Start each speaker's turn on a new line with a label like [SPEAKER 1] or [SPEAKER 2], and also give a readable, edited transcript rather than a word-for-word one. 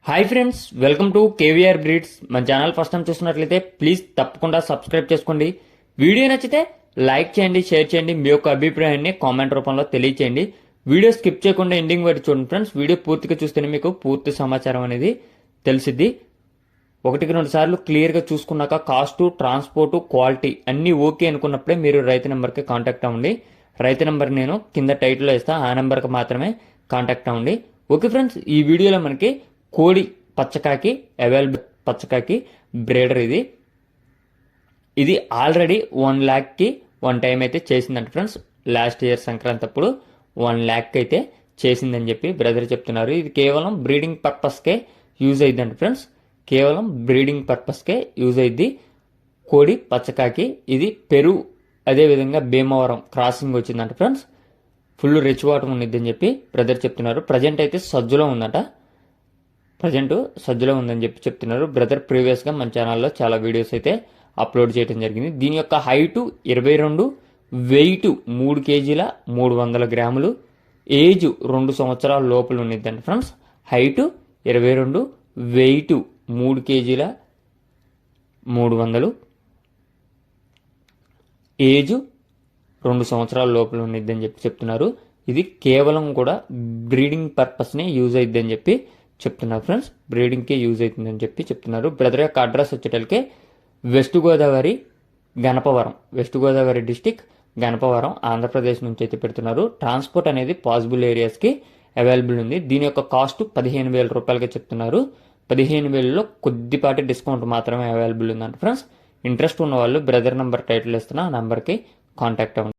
[SPEAKER 1] Hi friends, welcome to KVR breeds. మన channel first time చూస్తున్నట్లయితే please తప్పకుండా సబ్స్క్రైబ్ చేసుకోండి. వీడియో నచ్చితే లైక్ చేయండి, షేర్ చేయండి, మీ యొక్క అభిప్రాయాన్ని కామెంట్ రూపంలో తెలియచేయండి. వీడియో స్కిప్ చేయకుండా ఎండింగ్ వరకు చూడండి ఫ్రెండ్స్. వీడియో పూర్తిగా చూస్తేనే మీకు పూర్తి సమాచారం అనేది తెలిసిద్ది. ఒకటికి రెండు సార్లు క్లియర్గా చూసుకున్నాక కాస్ట్, ట్రాన్స్పోర్ట్, క్వాలిటీ అన్నీ ఓకే అనుకున్నప్పుడే మీరు రైతు నెంబర్కి కాంటాక్ట్ అవ్వండి. రైతు నెంబర్ నేను కింద టైటిల్లో ఇస్తాను, ఆ నెంబర్కి మాత్రమే కాంటాక్ట్ అవ్వండి. ఓకే ఫ్రెండ్స్, ఈ వీడియోలో మనకి కోడి పచ్చకాకి అవైలబుల్ పచ్చకాకి బ్రేడర్ ఇది ఆల్రెడీ 1 lakh వన్ టైం అయితే చేసిందంట ఫ్రెండ్స్. లాస్ట్ ఇయర్ సంక్రాంతి అప్పుడు 1 lakh అయితే చేసిందని చెప్పి బ్రదర్ చెప్తున్నారు. ఇది కేవలం బ్రీడింగ్ పర్పస్కే యూజ్ అయ్యిందంట ఫ్రెండ్స్. కేవలం బ్రీడింగ్ పర్పస్కే యూజ్ అయ్యిద్ది కోడి పచ్చకాకి. ఇది పెరు అదేవిధంగా భీమవరం క్రాసింగ్ వచ్చిందంట ఫ్రెండ్స్. ఫుల్ రిచ్ వాటర్ ఉండిద్దని చెప్పి బ్రదర్ చెప్తున్నారు. ప్రజెంట్ అయితే సజ్జులో ఉందట, సజ్జలో ఉందని చెప్పి చెప్తున్నారు బ్రదర్. ప్రీవియస్గా మన ఛానల్లో చాలా వీడియోస్ అయితే అప్లోడ్ చేయడం జరిగింది. దీని యొక్క height 22, weight 3 kg 300 grams, age 2 సంవత్సరాల లోపల ఉన్నదండి friends. Height 22, weight 3 kg 300, age 2 సంవత్సరాల లోపల ఉన్నదని చెప్పి చెప్తున్నారు. ఇది కేవలం కూడా బ్రీడింగ్ పర్పస్నే యూజ్ అయిద్దని చెప్పి చెప్తున్నారు ఫ్రెండ్స్. బ్రీడింగ్కి యూజ్ అవుతుందని చెప్పి చెప్తున్నారు. బ్రదర్ యొక్క అడ్రస్ వచ్చేటల్కే వెస్ట్ గోదావరి డిస్టిక్ గణపవరం, ఆంధ్రప్రదేశ్ నుంచి అయితే పెడుతున్నారు. ట్రాన్స్పోర్ట్ అనేది పాసిబుల్ ఏరియాస్కి అవైలబుల్ ఉంది. దీని యొక్క కాస్ట్ 15,000 రూపాయలకి చెప్తున్నారు. 15,000లో కొద్దిపాటి డిస్కౌంట్ మాత్రమే అవైలబుల్ ఉందంట ఫ్రెండ్స్. ఇంట్రెస్ట్ ఉన్న వాళ్ళు బ్రదర్ నెంబర్ టైటిల్ ఇస్తున్న ఆ నెంబర్కి కాంటాక్ట్ అవ్వండి.